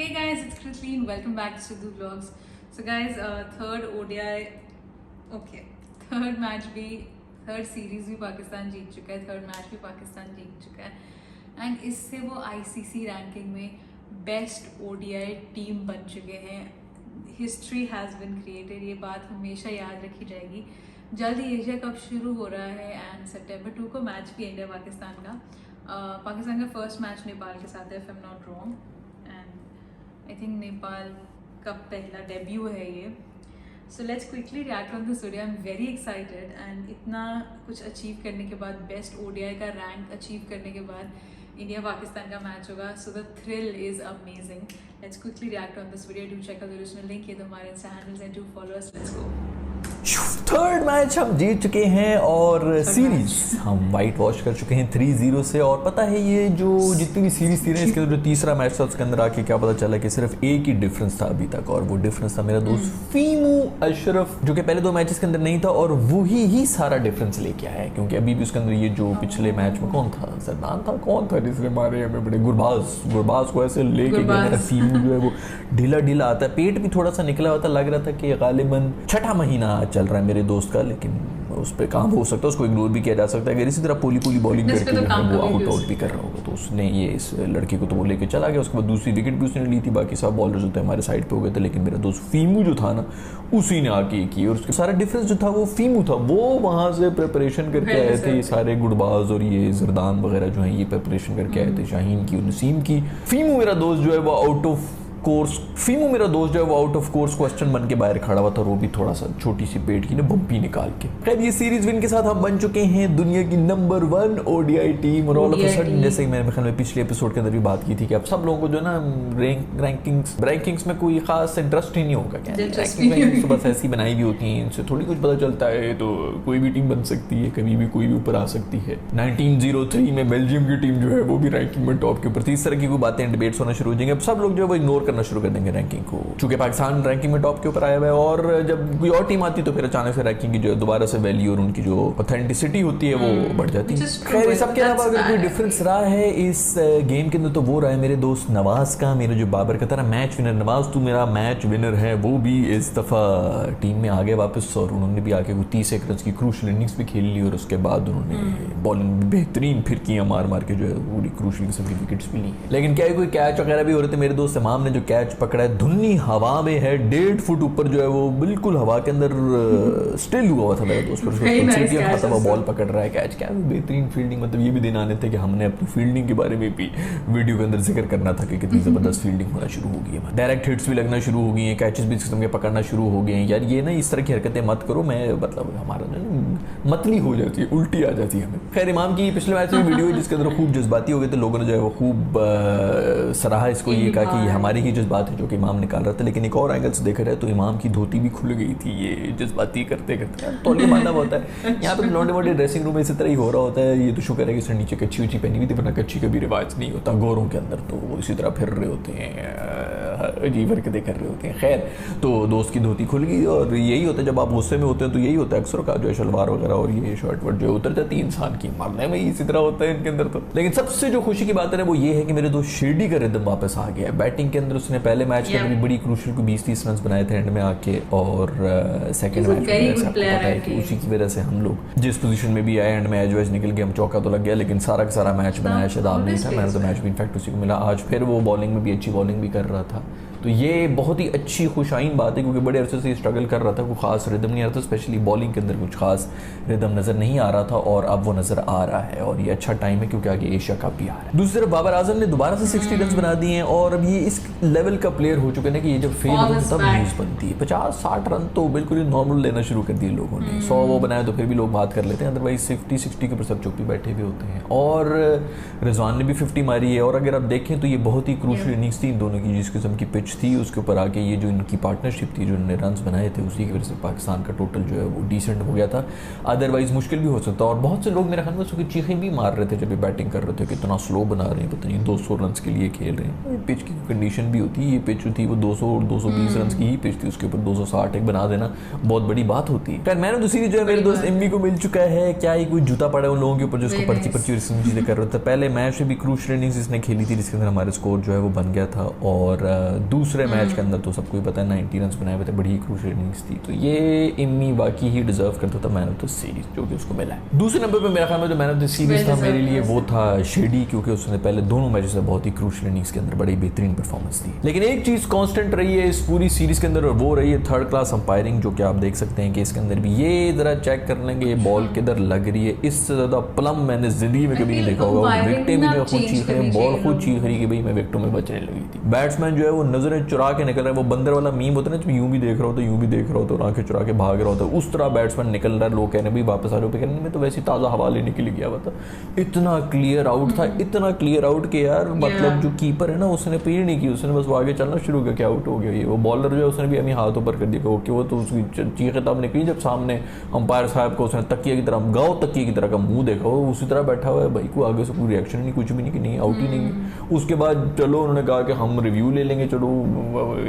Hey guys, it's Christine. Welcome back to Sidhu Vlogs. So guys, third ODI, okay, third match भी, third series भी पाकिस्तान जीत चुका है, third match भी पाकिस्तान जीत चुका है, and इससे वो ICC रैंकिंग में बेस्ट ODI टीम बन चुके हैं. हिस्ट्री हैज़ बिन क्रिएटेड, ये बात हमेशा याद रखी जाएगी. जल्द ही एशिया कप शुरू हो रहा है एंड सितंबर 2 को मैच भी इंडिया पाकिस्तान का. पाकिस्तान का फर्स्ट मैच नेपाल के साथ है, if I am not wrong, and I think Nepal का पहला डेब्यू है ये. So let's quickly react on this video. I am very excited and इतना कुछ अचीव करने के बाद, बेस्ट ODI का रैंक अचीव करने के बाद इंडिया पाकिस्तान का मैच होगा. So the thrill is amazing. Let's quickly react on this video. Do check out the original link. ये तो हमारे Insta handles and do follow us. Let's go. Third match हम जीत चुके हैं और सीरीज हम वाइट वॉश कर चुके हैं 3-0 से. और पता है ये जो जितनी भी सीरीज थी ना, इसके अंदर जो तीसरा मैच था उसके अंदर आके क्या पता चला कि सिर्फ एक ही डिफरेंस था अभी तक, और वो डिफरेंस था मेरा दोस्त फीमू अशरफ, जो कि पहले 2 मैचेस के अंदर नहीं था और वही ही सारा डिफरेंस लेके आया है. क्योंकि अभी भी उसके अंदर ये जो पिछले मैच में कौन था, सरदान था, कौन था जिसने मारे हमें बड़े, गुरबाज को ऐसे लेके गया. मेरा फीमू जो है वो ढीला आता है, पेट भी थोड़ा सा निकला हुआ था, लग रहा था कि गालिबन 6ठा महीना चल रहा है मेरे दोस्त का, लेकिन उस पर काम हो सकता है, उसको इग्नोर भी किया जा सकता है. अगर इसी तरह पोली बॉलिंग करके जो है वो आउट भी कर रहा होगा, तो उसने ये इस लड़के को तो वो लेके चला गया. उसके बाद दूसरी विकेट भी उसने ली थी, बाकी सब बॉलर्स होते हैं हमारे साइड पे हो गए थे, लेकिन मेरा दोस्त फीमू जो था ना, उसी ने आके की. और उसके सारा डिफरेंस जो था वो फीमू था. वो वहाँ से प्रिपरेशन करके आए थे, ये सारे गुड़बाज और ये जरदान वगैरह जो है ये प्रिपरेशन करके आए थे, शाहीन की, नसीम की. फीमू मेरा दोस्त जो है वो आउट ऑफ कोर्स क्वेश्चन बन के बाहर खड़ा हुआ था, और वो भी थोड़ा सा छोटी सी पेट की ना बम्पी निकाल के. खैर ये सीरीज विन के साथ हम बन चुके हैं दुनिया की नंबर 1 ODI टीम. और ऑल ऑफ अ सडन, जैसे मेरे ख्याल में पिछले एपिसोड के अंदर भी बात की थी कि अब सब लोगों को जो ना रैंकिंग्स में कोई खास इंटरेस्ट ही नहीं होगा. क्या रैंकिंग्स तो बस ऐसी बनाई भी होती हैं, इनसे थोड़ी कुछ पता चलता है. तो कोई भी टीम बन सकती है, कभी भी कोई भी ऊपर आ सकती है. 1903 में बेल्जियम की टीम जो है वो भी रैंकिंग में टॉप के ऊपर थी. इस तरह की कोई बातें, डिबेट्स होना शुरू हो जाएंगे. अब सब लोग जो है वो इग्नोर करना शुरू कर देंगे रैंकिंग को, चूंकि पाकिस्तान रैंकिंग में टॉप के ऊपर आया हुआ है. और जब कोई और टीम आती तो फिर अचानक से रैंकिंग की जो दोबारा से वैल्यू और उनकी जो ऑथेंटिसिटी होती है वो बढ़ जाती है. खैर सबके अलावा अगर कोई डिफरेंस रहा है इस गेम के अंदर तो वो रहा है मेरे दोस्त नवाज का. मेरे जो बाबर का था मैच विनर, नवाज तू मेरा मैच विनर है. वो भी इस दफा टीम में आ गए वापस, और उन्होंने भी आके 30 रन की क्रूशल इनिंग्स भी खेल ली, और उसके बाद उन्होंने बॉलिंग बेहतरीन फिर किया, मार के जो है पूरी क्रूशल किस्म की विकेट्स भी ली. लेकिन क्या कोई कैच वगैरह भी हो रहे थे. मेरे दोस्त इमाम ने जो कैच पकड़ा है, धुन्नी हवा में है, 1.5 फुट ऊपर जो है वो बिल्कुल हवा के अंदर स्टिल हुआ था मेरा दोस्त. खाता हुआ बॉल पकड़ रहा है, कैच. क्या बेहतरीन फील्डिंग. मतलब ये भी दिन आने थे कि हमने अपनी फील्डिंग के बारे में भी वीडियो के अंदर जिक्र करना था कि कितनी जबरदस्त फील्डिंग होना शुरू हो गई है. डायरेक्ट हिट्स भी लगना शुरू हो गई हैं, कैचेस भी सिस्टम के पकड़ना शुरू हो गए हैं. यार ये ना इस तरह की हरकतें मत करो. मैं मतलब हमारा ना मतली हो जाती है, उल्टी आ जाती है हमें. खैर इमाम की पिछले मैच में वीडियो है जिसके अंदर खूब जज्बाती हो गए थे लोगों ने, जो है वो खूब सराहा इसको, ये कहा कि हमारी ही जज्बात है जो कि इमाम निकाल रहा था. लेकिन एक और एंगल से देखा जाए तो इमाम की धोती भी खुल गई थी ये जज्बाती करते तौलिया बांधा होता है. यहाँ पे लौंडे मोटे ड्रेसिंग रूम में इसी तरह ही हो रहा होता है. ये तो शुक्र है कि इसने नीचे कच्ची उच्ची पहनी हुई थी, वरना कच्ची का भी रिवाज नहीं होता गोरों के अंदर, तो वो इसी तरह फिर रहे होते हैं, अजीब हरकतें कर रहे होते हैं. खैर तो दोस्त की धोती खुल गई, और यही होता है जब आप गुस्से में होते हैं तो यही होता है अक्सर का, जो है शलवार वगैरह और ये शर्ट वर्ट जो उतर जाती है इंसान की, मरने में इसी तरह होता है इनके अंदर तो. लेकिन सबसे जो खुशी की बात है वो ये है कि मेरे दोस्त शिरडी का रिदम वापस आ गया है. बैटिंग के अंदर उसने पहले मैच के अंदर बड़ी क्रूशल को 20-30 रन बनाए थे एंड में आके, और सेकंड मैच में पता है कि उसी की वजह से हम लोग जिस पोजीशन में भी आए एंड में एज वैज निकल गए. हम चौका तो लग गया, लेकिन सारा का सारा मैच बनाया शादाब नहीं था. मैंने तो मैच भी इनफैक्ट उसी को मिला. आज फिर वो बॉलिंग में भी अच्छी बॉलिंग भी कर रहा था, तो ये बहुत ही अच्छी खुशाइन बात है, क्योंकि बड़े अरसे से स्ट्रगल कर रहा था, कोई खास रिदम नहीं आ रहा था, स्पेशली बॉलिंग के अंदर कुछ खास रिदम नज़र नहीं आ रहा था, और अब वो नज़र आ रहा है. और ये अच्छा टाइम है क्योंकि आगे एशिया कप भी आ रहा है. दूसरी तरफ बाबर आजम ने दोबारा से 60 रन बना दिए हैं, और अब ये इस लेवल का प्लेयर हो चुके हैं कि ये जब फेल हो तब न्यूज़ बनती है. 50-60 रन तो बिल्कुल ही नॉर्मल लेना शुरू कर दिए लोगों ने. 100 वो बनाए तो फिर भी लोग बात कर लेते हैं, अदरवाइज 50-60 के ऊपर सब चुप भी बैठे हुए होते हैं. और रिजवान ने भी 50 मारी है, और अगर आप देखें तो ये बहुत ही क्रूशल इनिंग्स थी इन दोनों की, जिस किस्म की पिच पिच थी उसके ऊपर आके ये जो इनकी पार्टनरशिप थी, जो इन्होंने रन्स बनाए थे, उसी की वजह से पाकिस्तान का टोटल जो है वो डिसेंट हो गया था। अदरवाइज मुश्किल भी हो सकता। और बहुत से लोग मेरे ख्याल में उसकी चीखें भी मार रहे थे जब ये बैटिंग कर रहे थे कि इतना स्लो बना रहे हैं, पता नहीं 200 रन के लिए खेल रहे हैं। पिच की कंडीशन भी होती है, ये पिच थी वो 200 और 220 रन की ही पिच थी, उसके ऊपर 260 एक बना देना बहुत बड़ी बात होती है। मैंने तो सीरीज जो है मेरे दोस्त एम्मी को मिल चुका है, क्या ही कोई जूता पड़ा है उन लोगों के ऊपर जो उसको पर्ची चीजें कर रहे थे। पहले मैच में भी क्रूशियल इनिंग्स इसने खेली थी जिसके अंदर हमारे स्कोर जो है वो बन गया था, और दूसरे मैच के अंदर तो सबको ही पता है 90 रन बनाए हुए थे, बड़ी क्रूशियल इनिंग्स थी। तो ये एम्मी बाकी ही डिजर्व करता था मैन ऑफ द सीरीज जो कि उसको मिला है। दूसरे नंबर पे मेरा ख्याल में जो मैन ऑफ द सीरीज था मेरे लिए वो था शेडी, क्योंकि उसने पहले दोनों मैचेस में बहुत ही क्रूशियल इनिंग्स के अंदर बड़ी बेहतरीन परफॉर्मेंस दी। लेकिन एक चीज कांस्टेंट रही है इस पूरी सीरीज के अंदर, और वो रही है थर्ड क्लास अंपायरिंग, जो कि आप देख सकते हैं कि इसके अंदर भी ये जरा चेक कर लेंगे बॉल किधर लग रही है, इससे ज्यादा प्लम मैंने जिंदगी में कभी नहीं देखा होगा। विकेटें भी जो खुद चीख रहे हैं, बॉल खुद चीख रही कि भाई मैं विकेटों में बचने लगी थी। बैट्समैन जो है वो नजरें चुरा के निकल रहा है, वो बंदर वाला मीम होता है ना, यूं भी देख रहा होता है, यूं भी देख रहा होता है, आंखें चुरा के भाग रहा होता है, उस तरह बैट्समैन निकल रहा है। लोग कह रहे हैं भाई वापस आ रहे हो, कहने में तो वैसे ताज़ा हवा लेने के लिए गया हुआ था। इतना क्लियर आउट था, इतना क्लियर आउट कि यार मतलब जो कीपर है ना उसने पीड़ नहीं की, उसने बस वो आगे चलना शुरू किया, आउट हो गया। ये वो बॉलर जो है उसने भी हमें हाथ ऊपर कर दिया कि वो तो उसकी चीखें तब निकली जब सामने अंपायर साहब को उसने तकिए की तरह गाँव तकिए की तरह का मुंह देखा, वो उसी तरह बैठा हुआ है भाई, को आगे से कोई रिएक्शन नहीं, कुछ भी नहीं कि नहीं आउट ही नहीं है। उसके बाद चलो उन्होंने कहा कि हम रिव्यू ले लेंगे, चलो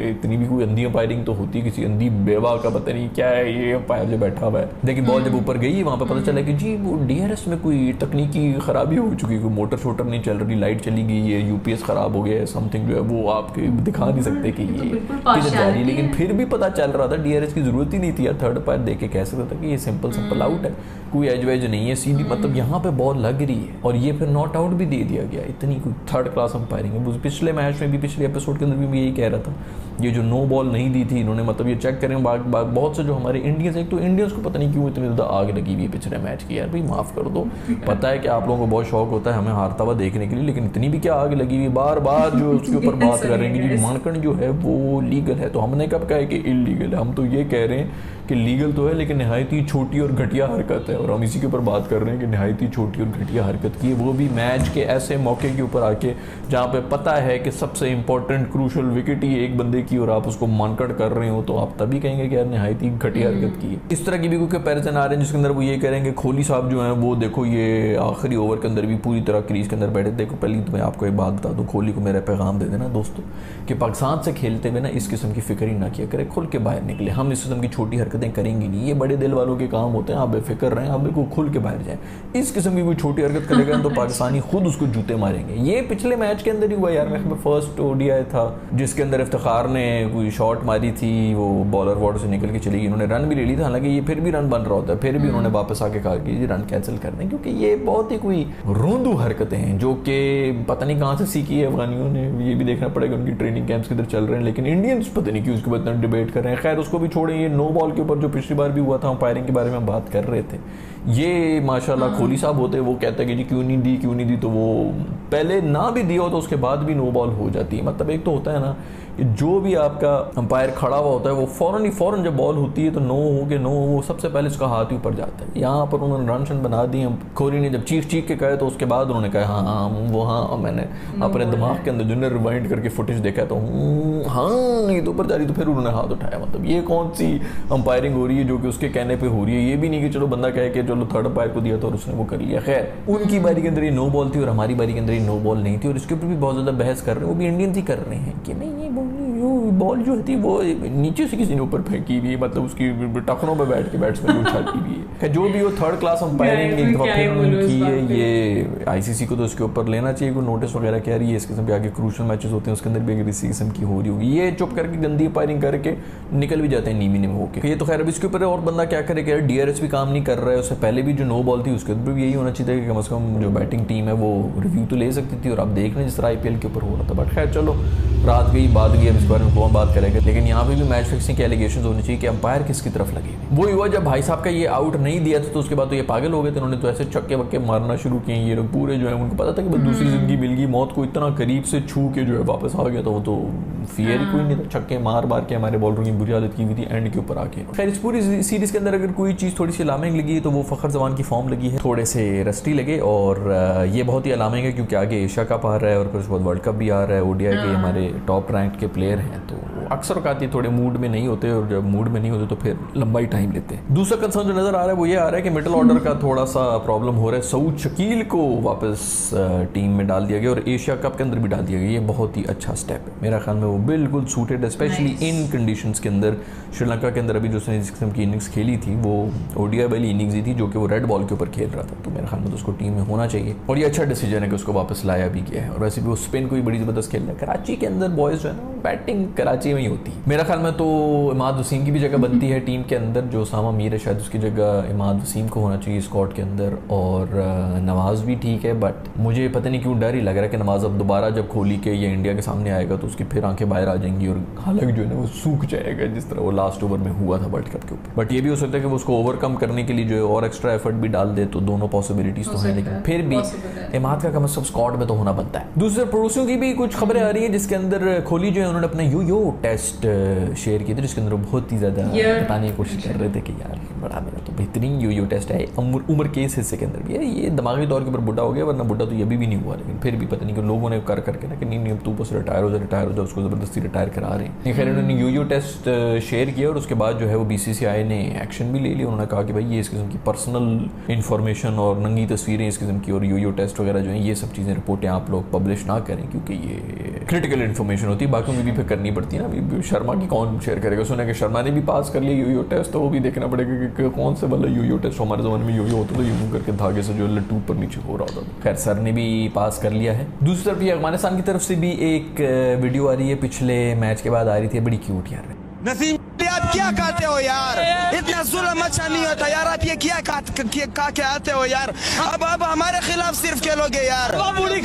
इतनी भी कोई अंधी अंपायरिंग तो होती, किसी अंधी बेवा का पता नहीं क्या है ये अंपायर जो बैठा हुआ है। लेकिन बॉल जब ऊपर गई वहाँ पे पता चला कि जी वो डीआरएस में कोई तकनीकी खराबी हो चुकी, कोई मोटर शोटर नहीं चल रही, लाइट चली गई है, यूपीएस खराब हो गया है, समथिंग जो है वो आपके दिखा नहीं सकते कि ये किधर जा रही है। लेकिन फिर भी पता चल रहा था डीआरएस की जरूरत ही नहीं थी यार, थर्ड अंपायर देख के कह सकता था कि ये सिंपल आउट है, कोई एज वेज नहीं है, सीधी मतलब यहाँ पे बॉल लग रही है, और ये फिर नॉट आउट भी दे दिया गया। इतनी कोई थर्ड क्लास अंपायरिंग है। पिछले मैच में भी, पिछले एपिसोड के अंदर भी मैं यही कह रहा था, ये जो नो बॉल नहीं दी थी इन्होंने, मतलब ये चेक करें बहुत से जो हमारे इंडियंस, एक तो इंडियंस को पता नहीं क्यों इतनी ज़्यादा आग लगी हुई है पिछले मैच की, यार भाई माफ़ कर दो, पता है कि आप लोगों को बहुत शौक होता है हमें हारता हुआ देखने के लिए, लेकिन इतनी भी क्या आग लगी हुई, बार बार जो उसके ऊपर बात कर रहे हैं कि मानकंड जो है वो लीगल है, तो हमने कब कहा है कि इलीगल है? हम तो ये कह रहे हैं कि लीगल तो है लेकिन नहायत ही छोटी और घटिया हरकत है, और हम इसी के ऊपर बात कर रहे हैं कि नहायत ही छोटी और घटिया हरकत की है, वो भी मैच के ऐसे मौके के ऊपर आके जहाँ पे पता है कि सबसे इंपॉर्टेंट क्रूशल विकेट ही एक बंदे की और आप उसको मानकड़ कर रहे हो, तो आप तभी कहेंगे कि यार नहायत ही घटिया हरकत की है। इस तरह की भी कोई कंपैरिजन आ रहे हैं जिसके अंदर वो ये करेंगे कोहली साहब जो हैं वो देखो ये आखिरी ओवर के अंदर भी पूरी तरह क्रीज के अंदर बैठे। देखो पहले तो मैं आपको एक बात बता दूं, कोहली को मेरा पैगाम दे देना दोस्तों कि पाकिस्तान से खेलते हुए ना इस किस्म की फिक्र ही ना किया करे, खुल के बाहर निकले। हम इस किस्म की छोटी हरकतें करेंगे नहीं, ये बड़े दिल वालों के काम होते हैं, आप बेफिक्र रहें, आप बिल्कुल खुल के बाहर जाएं। इस किस्म की कोई छोटी हरकत करेगा तो पाकिस्तानी खुद उसको जूते मारेंगे। ये पिछले मैच के अंदर ही हुआ यार, मैं फर्स्ट ओडीआई था जिसके अंदर इफ्तिखार ने कोई शॉट मारी थी, वो बॉलर वार्ड से निकल के चली गई, उन्होंने रन भी ले ली था, हालांकि ये फिर भी रन बन रहा होता है, फिर भी उन्होंने वापस आके कहा कि ये रन कैंसिल कर दें, क्योंकि ये बहुत ही कोई रोंदू हरकतें हैं जो कि पता नहीं कहाँ से सीखी है अफगानियों ने, ये भी देखना पड़ेगा, उनकी ट्रेनिंग कैंप्स किधर चल रहे हैं। लेकिन इंडियंस पता नहीं क्यों उसके बाद डिबेट कर रहे हैं। खैर उसको भी छोड़ें, ये नो बॉल के ऊपर जो पिछली बार भी हुआ था अंपायरिंग के बारे में हम बात कर रहे थे, ये माशाल्लाह कोहली साहब होते वो कहते हैं कि जी क्यों नहीं दी, तो वो पहले ना भी दिया हो तो उसके बाद भी नो बॉल हो जाती है। मतलब एक तो होता है ना कि जो भी आपका अंपायर खड़ा हुआ होता है वो फौरन जब बॉल होती है तो नो हो सबसे पहले उसका हाथ ही ऊपर जाता है। यहाँ पर उन्होंने रन शन बना दिए, कोहली ने जब चीख के कहा तो उसके बाद उन्होंने कहा हाँ मैंने अपने दिमाग के अंदर जो रिवाइंड करके फुटेज देखा तो हाँ ये तो ऊपर जा रही, तो फिर उन्होंने हाथ उठाया। मतलब ये कौन सी अंपायरिंग हो रही है जो कि उसके कहने पे हो रही है? ये भी नहीं कि चलो बंदा कहे कि चलो थर्ड अंपायर को दिया था और उसने वो कर लिया। खैर उनकी बारी के अंदर ये नो बॉल थी और हमारी बारी के अंदर ये नो बॉल नहीं थी, और इसके ऊपर भी बहुत ज़्यादा बहस कर रहे हैं, वो भी इंडियंस ही कर रहे हैं कि नहीं ये बॉल जो थी वो नीचे से किसी ने ऊपर फेंकी हुई है, मतलब उसकी टखनों पर बैठ के बैट्समैन उछालती हुई है। जो भी वो थर्ड क्लास अंपायरिंग एक दफा फिर की है, ये आईसीसी को तो इसके ऊपर लेना चाहिए कोई नोटिस वगैरह कह रही है। इस किस्म के आगे क्रूशल मैचेस होते हैं उसके अंदर भी अगर इसी किस्म की हो रही होगी, ये चुप करके गंदी अंपायरिंग करके निकल भी जाते हैं नीमी नीम होकर। ये तो खैर अब इसके ऊपर और बंदा क्या करे कि डीआरएस भी काम नहीं कर रहा है, उससे पहले भी जो नो बॉल थी उसके ऊपर भी यही होना चाहिए कि कम से कम जो बैटिंग टीम है वो रिव्यू तो ले सकती थी, और आप देख रहे हैं जिस तरह आईपीएल के ऊपर हो रहा था। बट खैर चलो रात गई बात गई, अब इस बारे में कौन बात करेगा। लेकिन यहाँ पे भी मैच फिक्सिंग के एलिगेशंस होने चाहिए कि अंपायर किसकी तरफ लगे। वो हुआ जब भाई साहब का ये आउट नहीं दिया था तो उसके बाद तो ये पागल हो गए थे, उन्होंने तो ऐसे छक्के वक्के मारना शुरू किए। ये लोग पूरे जो है उनको पता था कि बस दूसरी जिंदगी मिल गई, मौत को इतना करीब से छू के जो है वापस आ गया था, वो तो फियर ही कोई नहीं था। छक्के मार के हमारे बॉलरों की बुरी हालत की हुई थी एंड के ऊपर आके। खैर इस पूरी सीरीज के अंदर अगर कोई चीज़ थोड़ी सी अलार्मिंग लगी है तो वो फखर जमान की फॉर्म लगी है, थोड़े से रस्टी लगे, और ये बहुत ही अलार्मिंग है क्योंकि आगे एशिया कप आ रहा है और फिर उसके बाद वर्ल्ड कप भी आ रहा है। ओडीआई के हमारे टॉप रैंक के प्लेयर हैं, तो अक्सर औकात ये थोड़े मूड में नहीं होते, और जब मूड में नहीं होते तो फिर लंबा ही टाइम लेते हैं। दूसरा कंसर्न जो नजर आ रहा है वो ये आ रहा है कि मिडिल ऑर्डर का थोड़ा सा प्रॉब्लम हो रहा है। सऊद शकील को वापस टीम में डाल दिया गया और एशिया कप के अंदर भी डाल दिया गया। ये बहुत ही अच्छा स्टेप है, मेरा ख्याल में वो बिल्कुल सूटेड है, स्पेशली इन कंडीशंस के अंदर। श्रीलंका के अंदर अभी जो उसने जिस किस्म की इनिंग्स खेली थी वो ओडीआई वाली इनिंग्स ही थी, जो कि वो रेड बॉल के ऊपर खेल रहा था, तो मेरे ख्याल में तो उसको टीम में होना चाहिए। और ये अच्छा डिसीजन है कि उसको वापस लाया भी गया है। और वैसे भी वो स्पिन को भी बड़ी ज़बरदस्त खेल रहा है। कराची के अंदर बॉयज़ जो है ना, बैटिंग कराची में ही होती है। मेरा ख्याल में तो इमाद वसीम की भी जगह बनती है टीम के अंदर। जो उसामा मीर है शायद उसकी जगह इमाद वसीम को होना चाहिए स्क्वाड के अंदर। और नवाज़ भी ठीक है, बट मुझे पता नहीं क्यों डर ही लग रहा है कि नवाज़ अब दोबारा जब खोली के या इंडिया के सामने आएगा तो उसकी फिर आंखें बाहर आ जाएंगी और हालांकि जो है ना वो सूख जाएगा, जिस तरह वो लास्ट ओवर में हुआ था वर्ल्ड कप के ऊपर। बट ये भी हो सकता है कि वो उसको ओवरकम करने के लिए जो है और एक्स्ट्रा एफर्ट भी डाल दे, तो दोनों पॉसिबिलिटीज तो हैं, लेकिन फिर भी इमाद का कम से कम स्क्वाड में तो होना बनता है। दूसरे पड़ोसियों की भी कुछ खबरें आ रही है, जिसके अंदर कोहली जो है उन्होंने अपना यो टेस्ट शेयर किए थे, जिसके अंदर वो बहुत ही ज़्यादा बताने की कोशिश कर रहे थे कि यार बड़ा मेरा तो बेहतरीन यो टेस्ट है। उम्र के इस हिस्से के अंदर भी है, ये दिमागी तौर के ऊपर बुढ़ा हो गया, वरना बुढ़ा तो ये भी नहीं हुआ, लेकिन फिर भी पता नहीं कि लोगों ने कर करके ना कि नहीं अब तू बस रिटायर हो जा, उसको ज़बरदस्ती रिटायर करा रहे हैं। खैर उन्होंने यो टेस्ट शेयर किया और उसके बाद जो है वो BCCI ने एक्शन भी ले लिया। उन्होंने कहा कि भाई ये इस किस्म की पर्सनल इन्फॉर्मेशन और नंगी तस्वीरें इस किस्म की और यो टेस्ट वगैरह जो है ये सब चीज़ें रिपोर्टें आप लोग पब्लिश ना करें, क्योंकि ये क्रिटिकल इन्फॉर्मेशन होती है। बाकी भी फिर करनी पड़ती है ना। अभी शर्मा की कौन शेयर करेगा? सुना कि शर्मा ने भी पास कर लिया यो टेस्ट, तो वो भी देखना पड़ेगा कि कौन से वाला यो टेस्ट। हमारे ज़माने में यो होता तो यूं करके धागे से जो लट्टू पर नीचे हो रहा था। खैर सर ने भी पास कर लिया है। दूसरी तरफ ये अफगानिस्तान की तरफ से भी एक वीडियो आ रही है, पिछले मैच के बाद आ रही थी, बड़ी क्यूट यार। नसीम आप क्या कहते हो यार? इतना जुल्म अच्छा नहीं होता यार। आप ये क्या कहते हो यार? अब हमारे खिलाफ सिर्फ खेलोगे यार। कम से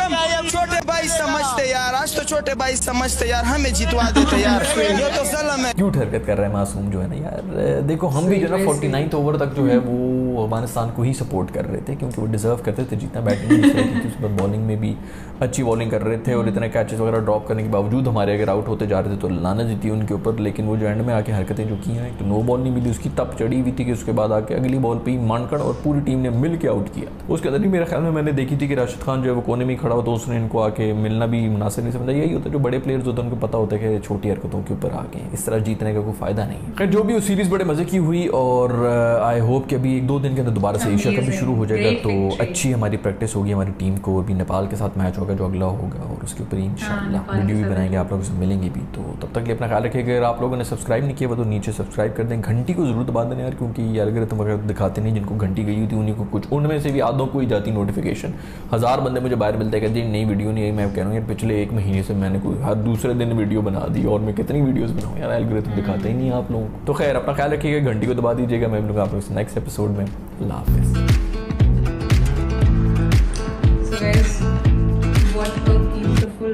कम छोटे भाई समझते यार, आज तो छोटे भाई समझते यार, हमें जितवा देते यार। ये तो जुल्म है। क्यूट हरकत कर रहा है मासूम जो है ना यार। देखो हम भी जो ना 49th ओवर तक जो है वो अफगानिस्तान को ही सपोर्ट कर रहे थे, क्योंकि वो डिजर्व करते थे जितना बैटिंग थी, उस पर बॉलिंग में भी अच्छी बॉलिंग कर रहे थे और इतने कैचेस वगैरह ड्रॉप करने के बावजूद हमारे अगर आउट होते जा रहे थे तो लाना जीती उनके ऊपर। लेकिन वो जो एंड में आके हरकतें जो की हैं, तो नो बॉल नहीं मिली, उसकी तप चढ़ी हुई थी कि उसके बाद आके अगली बॉल पे ही मानकड़ और पूरी टीम ने मिल के आउट किया। उसके अंदर भी मेरे ख्याल में मैंने देखी थी कि राशिद खान जो है वो कोने में खड़ा हो, तो उसने इनको आके मिलना भी मुनासिब नहीं समझा। यही होता है जो बड़े प्लेयर्स होते हैं उनको पता होता है कि छोटी हरकतों के ऊपर आके इस तरह जीतने का कोई फायदा नहीं है। खैर जो भी वो सीरीज बड़े मजे की हुई और आई होप कि अभी 1-2 दिन के अंदर दोबारा से एशिया कप भी शुरू हो जाएगा, तो अच्छी हमारी प्रैक्टिस होगी हमारी टीम को। अभी नेपाल के साथ मैच होगा जो अगला होगा और उसके ऊपर इंशाल्लाह वीडियो भी बनाएंगे, आप लोगों से मिलेंगे भी। तो तब तक के अपना ख्याल रखिएगा। अगर आप लोगों ने सब्सक्राइब नहीं किया वो तो नीचे सब्सक्राइब कर दें, घंटी को जरूर दबा देना यार, क्योंकि ये एल्गोरिथम वगैरह दिखाते नहीं, जिनको घंटी गई हुई थी उन्हीं को कुछ, उनमें से भी आधों को ही जाती नोटिफिकेशन। 1000 बंदे मुझे बाहर मिलते हैं कहते हैं नई वीडियो नहीं आई। मैं कह रहा हूँ यार पिछले 1 महीने से मैंने कोई हर दूसरे दिन वीडियो बना दी और मैं कितनी वीडियोज़ बनाऊँ यार, एल्गोरिथम दिखाते ही नहीं आप लोगों को। तो खैर अपना ख्याल रखिएगा, घंटी को दबा दीजिएगा। मैं मिलूंगा आप लोगों से नेक्स्ट एपिसोड में। अल्लाह हाफिज़।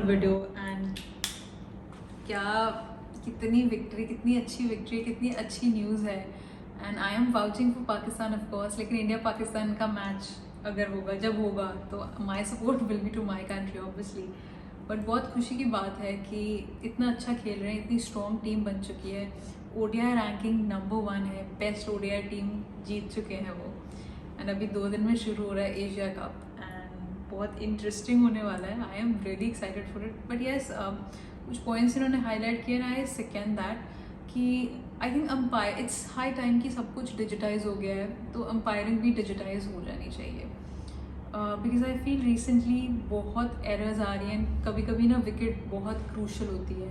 वीडियो एंड क्या कितनी विक्ट्री, कितनी अच्छी विक्ट्री, कितनी अच्छी न्यूज़ है। And I am vouching for Pakistan of course, लेकिन इंडिया पाकिस्तान का मैच अगर होगा, जब होगा, तो my support will be to my country obviously. But बहुत खुशी की बात है कि इतना अच्छा खेल रहे हैं, इतनी स्ट्रॉन्ग टीम बन चुकी है। ODI रैंकिंग नंबर 1 है, बेस्ट ODI टीम जीत चुके हैं वो। एंड अभी 2 दिन में शुरू हो रहा है एशिया कप, बहुत इंटरेस्टिंग होने वाला है। I am really excited for it. But yes कुछ पॉइंट्स इन्होंने हाईलाइट किए ना, आई सेकेंड दैट कि I think umpire it's high time कि सब कुछ डिजिटाइज हो गया है, तो अंपायरिंग भी डिजिटाइज हो जानी चाहिए। बिकॉज आई फील रिसेंटली बहुत एरर्स आ रही हैं। कभी कभी ना विकेट बहुत क्रूशल होती है,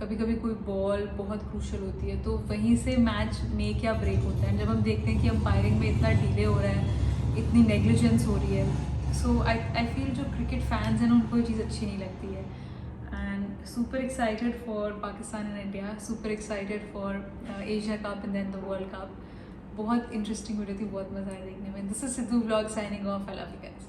कभी कभी कोई बॉल बहुत क्रूशल होती है, तो वहीं से मैच मेक या ब्रेक होता है। जब हम देखते हैं कि अंपायरिंग में इतना डिले हो रहा है, इतनी नेग्लिजेंस हो रही है, सो आई फील जो क्रिकेट फैंस हैं ना उनको ये चीज़ अच्छी नहीं लगती है। And super excited for Pakistan and India, super excited for Asia cup and then the world cup. बहुत इंटरेस्टिंग वीडियो थी, बहुत मज़ा आया देखने में। This is Sidhu vlog signing off. I love you guys.